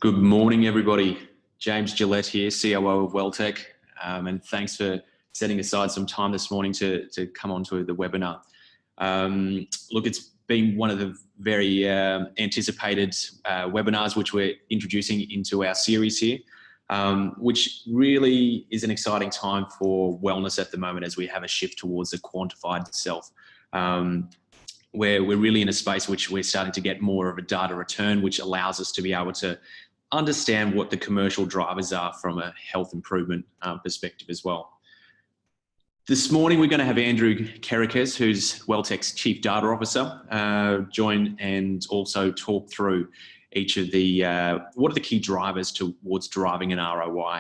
Good morning, everybody. James Gillette here, COO of WellteQ, and thanks for setting aside some time this morning to come onto the webinar. Look, it's been one of the very anticipated webinars which we're introducing into our series here, which really is an exciting time for wellness at the moment as we have a shift towards the quantified self. Where we're really in a space which we're starting to get more of a data return, which allows us to be able to understand what the commercial drivers are from a health improvement perspective as well. This morning, we're going to have Andrew Kerekes, who's WellteQ's Chief Data Officer, join and also talk through each of the, what are the key drivers towards driving an ROI.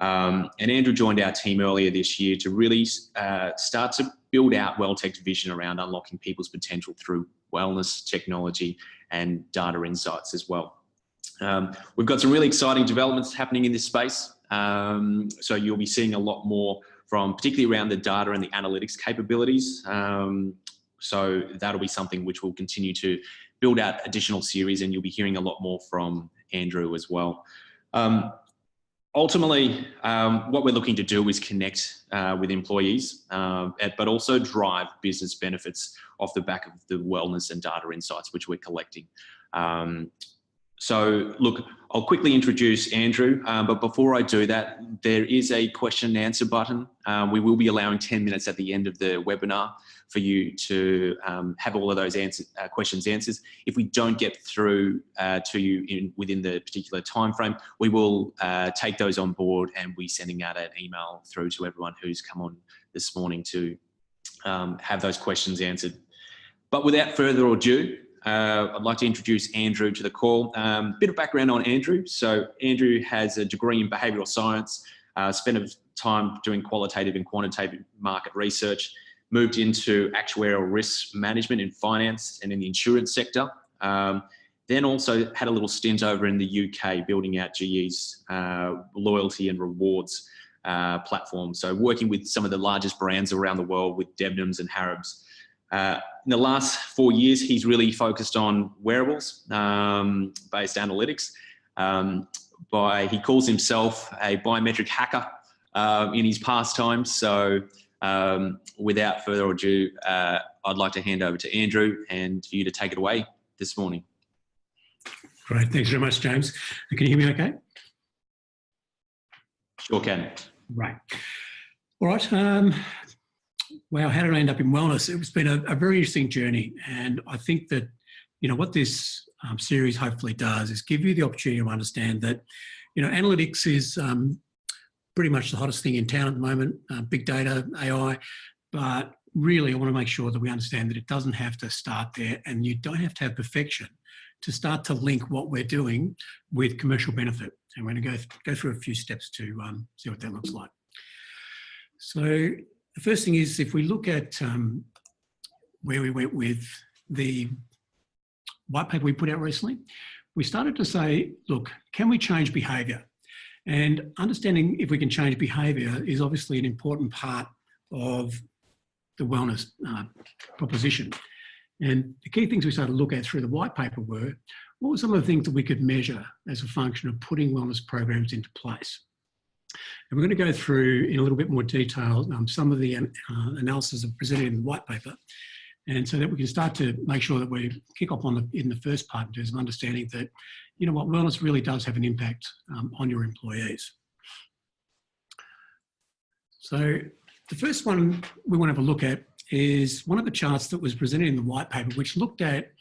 And Andrew joined our team earlier this year to really start to build out WellteQ's vision around unlocking people's potential through wellness, technology, and data insights as well. We've got some really exciting developments happening in this space. So you'll be seeing a lot more from particularly around the data and the analytics capabilities. So that'll be something which will continue to build out additional series, and you'll be hearing a lot more from Andrew as well. Ultimately, what we're looking to do is connect with employees, but also drive business benefits off the back of the wellness and data insights which we're collecting. So look, I'll quickly introduce Andrew, but before I do that, there is a question and answer button. We will be allowing 10 minutes at the end of the webinar for you to have all of those questions answered. If we don't get through to you within the particular time frame, we will take those on board and be sending out an email through to everyone who's come on this morning to have those questions answered. But without further ado, I'd like to introduce Andrew to the call. Bit of background on Andrew. So Andrew has a degree in behavioural science, spent a time doing qualitative and quantitative market research, moved into actuarial risk management in finance and in the insurance sector. Then also had a little stint over in the UK building out GE's loyalty and rewards platform. So working with some of the largest brands around the world with Debenhams and Harrods. In the last 4 years, he's really focused on wearables based analytics. He calls himself a biometric hacker in his pastime. So without further ado, I'd like to hand over to Andrew and for you to take it away this morning. Great, thanks very much, James. Can you hear me okay? Sure can. Right. All right. Wow, how did I end up in wellness? It's been a very interesting journey, and I think that what this series hopefully does is give you the opportunity to understand that analytics is pretty much the hottest thing in town at the moment, big data, AI, but really I want to make sure that we understand that it doesn't have to start there, and you don't have to have perfection to start to link what we're doing with commercial benefit. And we're going to go through a few steps to see what that looks like. So the first thing is, if we look at where we went with the white paper we put out recently, we started to say, look, can we change behaviour? And understanding if we can change behaviour is obviously an important part of the wellness proposition. And the key things we started to look at through the white paper were, what were some of the things that we could measure as a function of putting wellness programs into place? And we're going to go through in a little bit more detail some of the analysis presented in the white paper, and so that we can start to make sure that we kick off in the first part in terms of understanding that, what wellness really does have an impact on your employees. So the first one we want to have a look at is one of the charts that was presented in the white paper, which looked at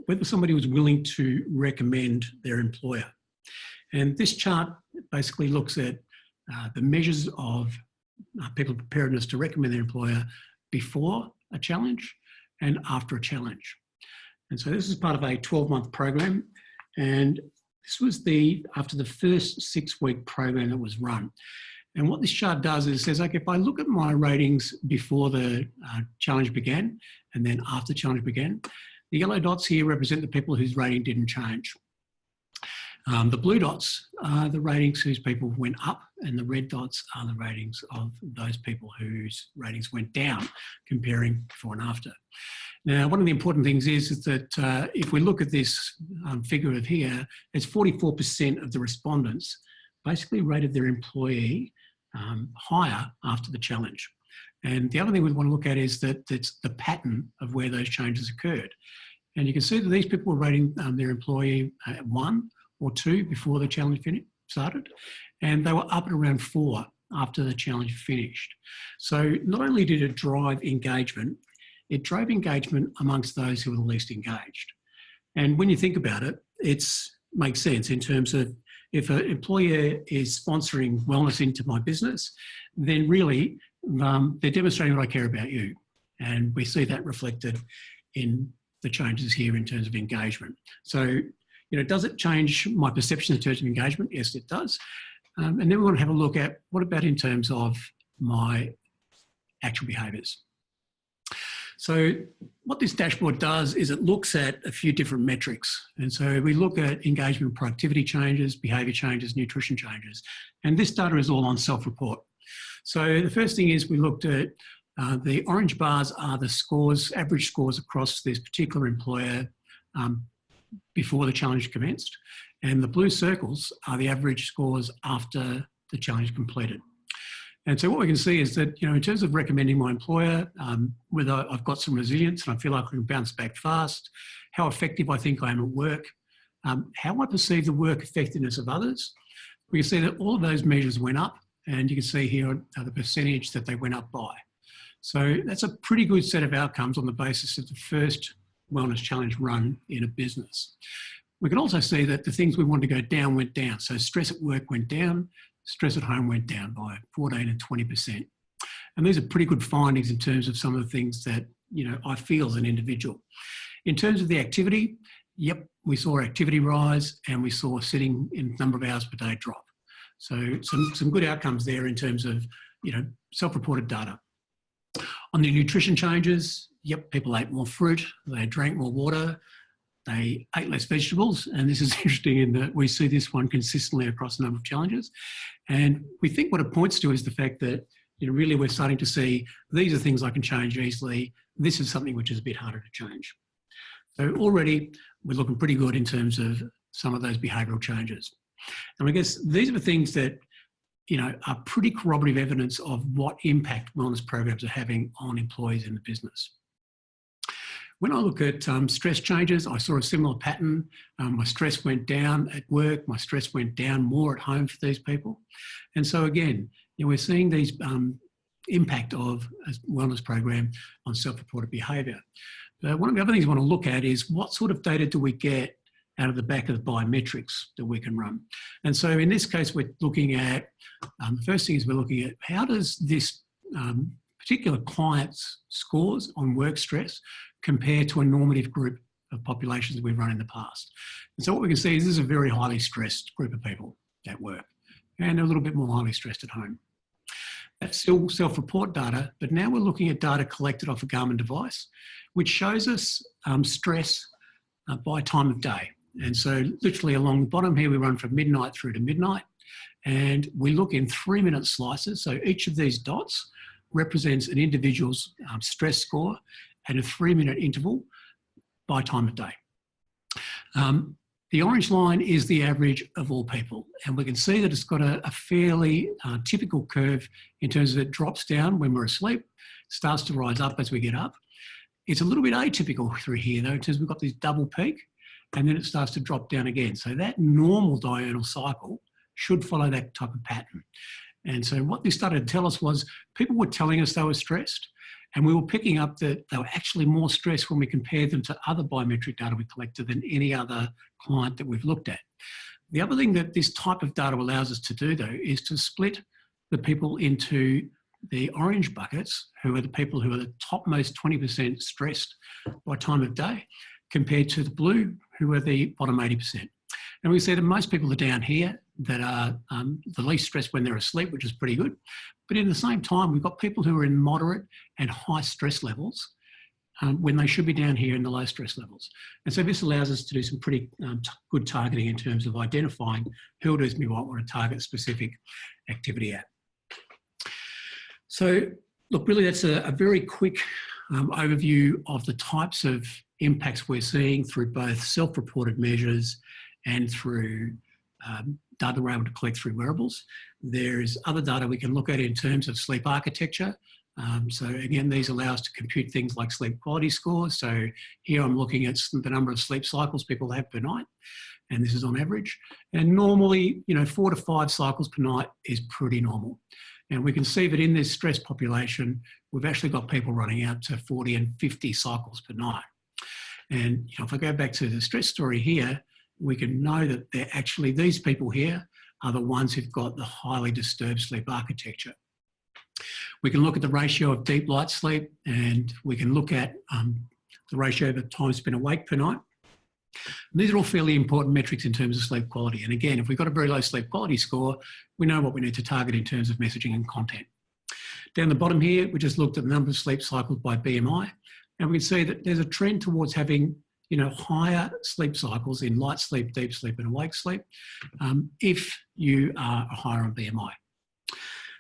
whether somebody was willing to recommend their employer. And this chart basically looks at the measures of people's preparedness to recommend their employer before a challenge and after a challenge. And so this is part of a 12-month program. And this was after the first 6-week program that was run. And what this chart does is says, okay, if I look at my ratings before the challenge began and then after the challenge began, the yellow dots here represent the people whose rating didn't change. The blue dots are the ratings whose people went up, and the red dots are the ratings of those people whose ratings went down, comparing before and after. Now, one of the important things is that if we look at this figure of here, it's 44% of the respondents basically rated their employee higher after the challenge. And the other thing we want to look at is that it's the pattern of where those changes occurred. And you can see that these people were rating their employee at 1 or 2 before the challenge started, and they were up at around 4 after the challenge finished. So not only did it drive engagement, it drove engagement amongst those who were the least engaged. And when you think about it, it makes sense in terms of if an employer is sponsoring wellness into my business, then really they're demonstrating what I care about you. And we see that reflected in the changes here in terms of engagement. So, does it change my perception in terms of engagement? Yes, it does. And then we want to have a look at what about in terms of my actual behaviours. So what this dashboard does is it looks at a few different metrics. And so we look at engagement, productivity changes, behaviour changes, nutrition changes. And this data is all on self-report. So the first thing is we looked at the orange bars are the scores, average scores across this particular employer before the challenge commenced. And the blue circles are the average scores after the challenge completed. And so what we can see is that, in terms of recommending my employer, whether I've got some resilience and I feel like I can bounce back fast, how effective I think I am at work, how I perceive the work effectiveness of others, we can see that all of those measures went up, and you can see here the percentage that they went up by. So that's a pretty good set of outcomes on the basis of the first wellness challenge run in a business. We can also see that the things we wanted to go down went down. So stress at work went down, stress at home went down by 14 and 20%. And these are pretty good findings in terms of some of the things that, I feel as an individual. In terms of the activity, yep, we saw activity rise and we saw sitting in number of hours per day drop. So some good outcomes there in terms of, self-reported data. On the nutrition changes, yep, people ate more fruit, they drank more water, they ate less vegetables, and this is interesting in that we see this one consistently across a number of challenges. And we think what it points to is the fact that, really we're starting to see these are things I can change easily. This is something which is a bit harder to change. So already we're looking pretty good in terms of some of those behavioural changes. And I guess these are the things that, are pretty corroborative evidence of what impact wellness programs are having on employees in the business. When I look at stress changes, I saw a similar pattern. My stress went down at work, my stress went down more at home for these people. And so again, we're seeing these impact of a wellness program on self-reported behaviour. But one of the other things I want to look at is what sort of data do we get out of the back of the biometrics that we can run. And so in this case, we're looking at, the first thing is we're looking at how does this particular client's scores on work stress compare to a normative group of populations that we've run in the past. And so what we can see is this is a very highly stressed group of people at work and a little bit more highly stressed at home. That's still self-report data, but now we're looking at data collected off a Garmin device, which shows us stress by time of day. And so literally along the bottom here, we run from midnight through to midnight, and we look in 3-minute slices. So each of these dots represents an individual's stress score at a 3-minute interval by time of day. The orange line is the average of all people, and we can see that it's got a fairly typical curve in terms of it drops down when we're asleep, starts to rise up as we get up. It's a little bit atypical through here though, in terms of we've got this double peak and then it starts to drop down again. So that normal diurnal cycle should follow that type of pattern. And so what this started to tell us was people were telling us they were stressed, and we were picking up that they were actually more stressed when we compared them to other biometric data we collected than any other client that we've looked at. The other thing that this type of data allows us to do though is to split the people into the orange buckets, who are the people who are the topmost 20% stressed by time of day, compared to the blue, who are the bottom 80%. And we see that most people are down here that are the least stressed when they're asleep, which is pretty good. But in the same time, we've got people who are in moderate and high stress levels when they should be down here in the low stress levels. And so this allows us to do some pretty good targeting in terms of identifying who it is we might want to target specific activity at. So look, really that's a very quick overview of the types of impacts we're seeing through both self-reported measures and through data we're able to collect through wearables. There's other data we can look at in terms of sleep architecture. So again, these allow us to compute things like sleep quality scores. So here I'm looking at the number of sleep cycles people have per night, and this is on average. And normally, 4 to 5 cycles per night is pretty normal. And we can see that in this stress population, we've actually got people running out to 40 and 50 cycles per night. And if I go back to the stress story here, we can know that they're actually, these people here are the ones who've got the highly disturbed sleep architecture. We can look at the ratio of deep light sleep, and we can look at the ratio of time spent awake per night. And these are all fairly important metrics in terms of sleep quality. And again, if we've got a very low sleep quality score, we know what we need to target in terms of messaging and content. Down the bottom here, we just looked at the number of sleep cycles by BMI, and we can see that there's a trend towards having higher sleep cycles in light sleep, deep sleep and awake sleep if you are higher on BMI.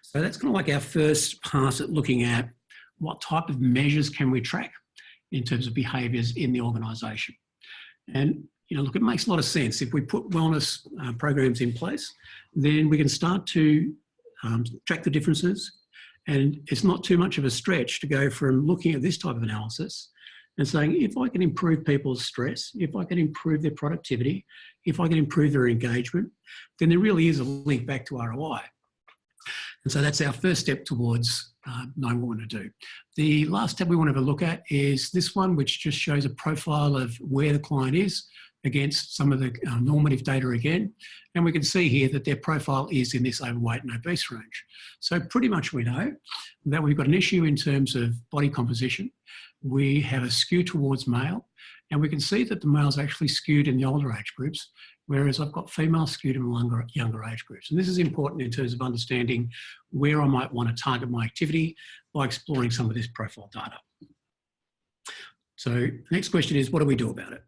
So that's kind of like our first pass at looking at what type of measures can we track in terms of behaviours in the organisation. And look, it makes a lot of sense. If we put wellness programs in place, then we can start to track the differences. And it's not too much of a stretch to go from looking at this type of analysis and saying, if I can improve people's stress, if I can improve their productivity, if I can improve their engagement, then there really is a link back to ROI. And so that's our first step towards knowing what we want to do. The last step we want to have a look at is this one, which just shows a profile of where the client is against some of the normative data again. And we can see here that their profile is in this overweight and obese range. So pretty much we know that we've got an issue in terms of body composition. We have a skew towards male, and we can see that the males are actually skewed in the older age groups, whereas I've got females skewed in the younger age groups. And this is important in terms of understanding where I might want to target my activity by exploring some of this profile data. So next question is, what do we do about it?